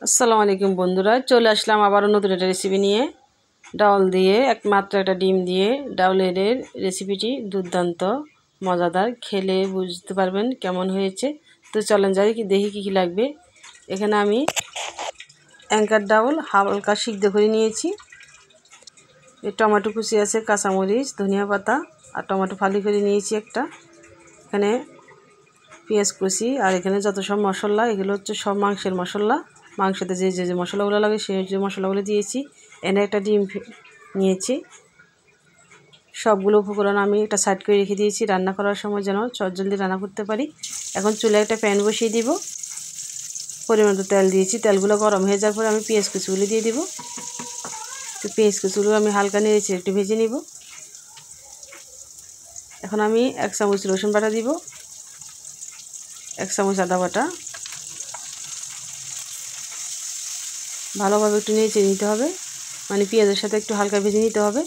আসসালামু আলাইকুম বন্ধুরা, চলে আসলাম আবারও নতুন একটা রেসিপি নিয়ে। ডাউল দিয়ে একমাত্র একটা ডিম দিয়ে ডাউলের রেসিপিটি দুর্দান্ত মজাদার, খেলে বুঝতে পারবেন কেমন হয়েছে। তো চলেন যাই দেখি কী লাগবে। এখানে আমি অ্যাঙ্কার ডাউল হালকা সিদ্ধ করে নিয়েছি। টমেটো কুচি আছে, কাঁচামরিচ, ধনিয়া পাতা আর টমেটো ফালি করে নিয়েছি একটা। এখানে পেঁয়াজ কুচি আর এখানে যত সব মশলা, এগুলো হচ্ছে সব মাংসের মশলা। মাংসতে যে মশলাগুলো লাগে সেই মশলাগুলো দিয়েছি। এনে একটা ডিম নিয়েছি। সবগুলো উপকরণ আমি একটা সাইড করে রেখে দিয়েছি রান্না করার সময় যেন জলদি রান্না করতে পারি। এখন চুলায় একটা প্যান বসিয়ে দিব। পরিমাণ মতো তেল দিয়েছি। তেলগুলো গরম হয়ে যাওয়ার পরে আমি পেঁয়াজ কুচিগুলো দিয়ে দিব। তো পেঁয়াজ কুচিগুলো আমি হালকা নেড়েছি একটু ভেজে নিব। এখন আমি 1 চামচ রসুন বাটা দিব, 1 চামচ আদা বাটা। ভালোভাবে একটু নেড়ে নিতে হবে, মানে পেঁয়াজের সাথে একটু হালকা ভেজে নিতে হবে।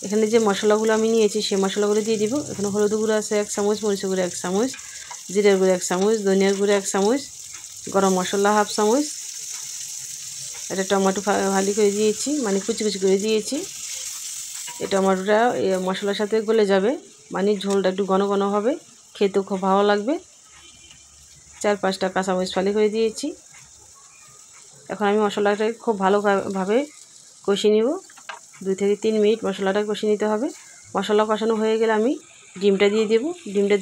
এখানে যে মশলাগুলো আমি নিয়েছি সেই মশলাগুলো দিয়ে দিব। এখানে হলুদ গুঁড়ো আছে 1 চামচ, মরিচের গুঁড়ো 1 চামচ, জিরার গুঁড়ো 1 চামচ, ধনিয়ার গুঁড়ো 1 চামচ, গরম মশলা 1/2 চামচ। এটা টমেটো ভালি করে দিয়েছি, মানে কুচি কুচি করে দিয়েছি। এই টমেটোটা মশলার সাথে গলে যাবে, মানে ঝোলটা একটু ঘন ঘন হবে, খেতেও খুব ভালো লাগবে। 4-5টা কাঁচামরিচ ফালি করে দিয়েছি। এখন আমি মশলাটা খুব ভালোভাবে কষিয়ে নিব। 2 থেকে 3 মিনিট মশলাটা কষিয়ে নিতে হবে। মশলা কষানো হয়ে গেলে আমি ডিমটা দিয়ে দেব। ডিমটা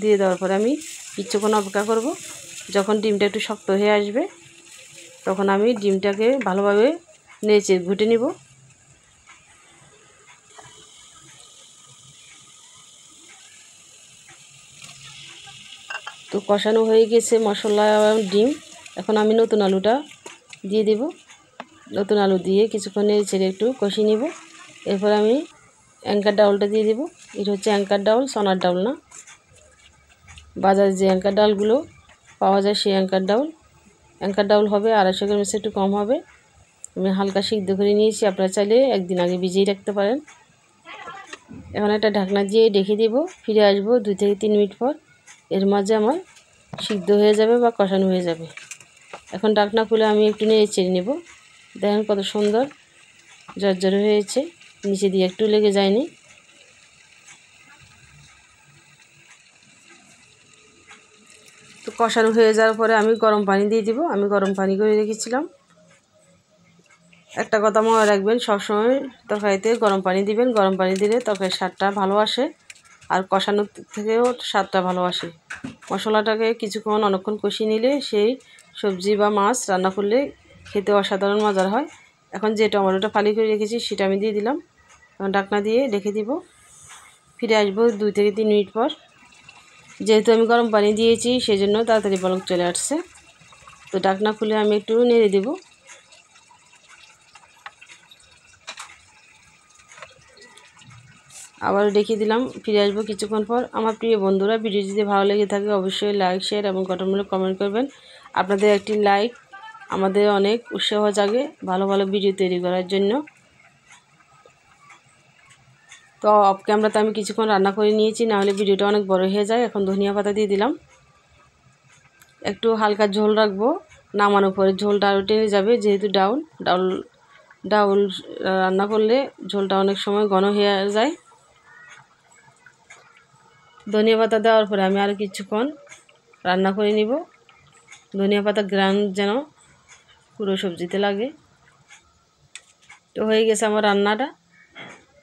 দিয়ে দেওয়ার পরে আমি কিছুক্ষণ অপেক্ষা করব। যখন ডিমটা একটু শক্ত হয়ে আসবে তখন আমি ডিমটাকে ভালোভাবে নেড়ে ঘুটে নিব। তো কষানো হয়ে গেছে মশলা ডিম। এখন আমি নতুন আলুটা দিয়ে দেব। নতুন আলু দিয়ে কিছুক্ষণ নেড়ে একটু কষিয়ে নিব। এরপর আমি অ্যাঙ্কার ডাউলটা দিয়ে দেব। এটা হচ্ছে অ্যাঙ্কার ডাউল, সোনার ডাউল না। বাজারে যে অ্যাঙ্কার ডাউলগুলো পাওয়া যায় সেই অ্যাঙ্কার ডাউল হবে 250 গ্রামের একটু কম হবে। আমি হালকা সিদ্ধ করে নিয়েছি, আপনারা চাইলে একদিন আগে ভিজিয়ে রাখতে পারেন। এখন একটা ঢাকনা দিয়ে ঢেকে দেব। ফিরে আসবো 2 থেকে 3 মিনিট পর। এর মাঝে আমার সিদ্ধ হয়ে যাবে বা কষানো হয়ে যাবে। এখন ঢাকনা খুলে আমি একটু নেড়ে নেব। দেখেন কত সুন্দর ঝরঝরে হয়েছে, নিচে দিয়ে একটু লেগে যায়নি। তো কষানো হয়ে যাওয়ার পরে আমি গরম পানি দিয়ে দিব। আমি গরম পানি করে রেখেছিলাম। একটা কথা মনে রাখবেন, সবসময় তরকারিতে গরম পানি দিবেন। গরম পানি দিলে তরকারির স্বাদটা ভালো আসে, আর কষানোর থেকেও স্বাদটা ভালো আসে। মশলাটাকে কিছুক্ষণ অনেকক্ষণ কষিয়ে নিলে সেই সবজি বা মাছ রান্না করলে খেতে অসাধারণ মজার হয়। এখন যে টমেটোটা ফালি করে রেখেছি সেটা আমি দিয়ে দিলাম। এখন ঢাকনা দিয়ে রেখে দিব। ফিরে আসবো 2 থেকে 3 মিনিট পর। যেহেতু আমি গরম পানি দিয়েছি সেই জন্য তাড়াতাড়ি বলক চলে আসছে। তো ঢাকনা খুলে আমি একটু নেড়ে দেব। আবার দেখিয়ে দিলাম। ফিরে আসবো কিছুক্ষণ পর। আমার প্রিয় বন্ধুরা, ভিডিও যদি ভালো লেগে থাকে অবশ্যই লাইক, শেয়ার এবং গঠনমূলক কমেন্ট করবেন। আপনাদের একটি লাইক আমাদের অনেক উৎসাহ জাগে ভালো ভালো ভিডিও তৈরি করার জন্য। তো অফ ক্যামেরাতে আমি কিছুক্ষণ রান্না করে নিয়েছি, নাহলে ভিডিওটা অনেক বড় হয়ে যায়। এখন ধনিয়া পাতা দিয়ে দিলাম। একটু হালকা ঝোল রাখবো, নামানোর পরে ঝোলটা আরও টেনে যাবে। যেহেতু ডাউল রান্না করলে ঝোলটা অনেক সময় ঘন হয়ে যায়। ধনিয়া পাতা দেওয়ার পরে আমি আরও কিছুক্ষণ রান্না করে নিব। ধনিয়া পাতা গ্রান যেন পুরো সবজিতে লাগে। তো হয়ে গেছে আমার রান্নাটা।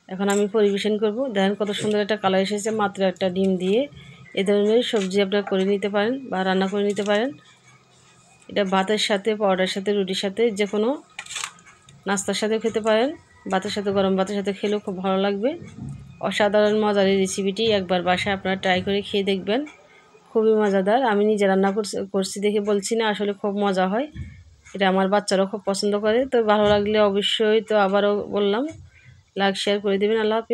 এখন আমি পরিবেশন করব। দেখেন কত সুন্দর একটা কালার এসেছে মাত্র একটা ডিম দিয়ে। এ ধরনের সবজি আপনারা করে নিতে পারেন বা রান্না করে নিতে পারেন। এটা ভাতের সাথে, পরোটার সাথে, রুটির সাথে, যে কোনো নাস্তার সাথে খেতে পারেন। ভাতের সাথে, গরম ভাতের সাথে খেলেও খুব ভালো লাগবে। অসাধারণ মজার এই রেসিপিটি একবার বাসায় আপনারা ট্রাই করে খেয়ে দেখবেন। খুবই মজাদার। আমি নিজে রান্না করছি দেখে বলছি না, আসলে খুব মজা হয়। এটা আমার বাচ্চারাও খুব পছন্দ করে। তো ভালো লাগলে অবশ্যই, তো আবারও বললাম, লাইক শেয়ার করে দেবেন। আল্লাহ হাফেজ।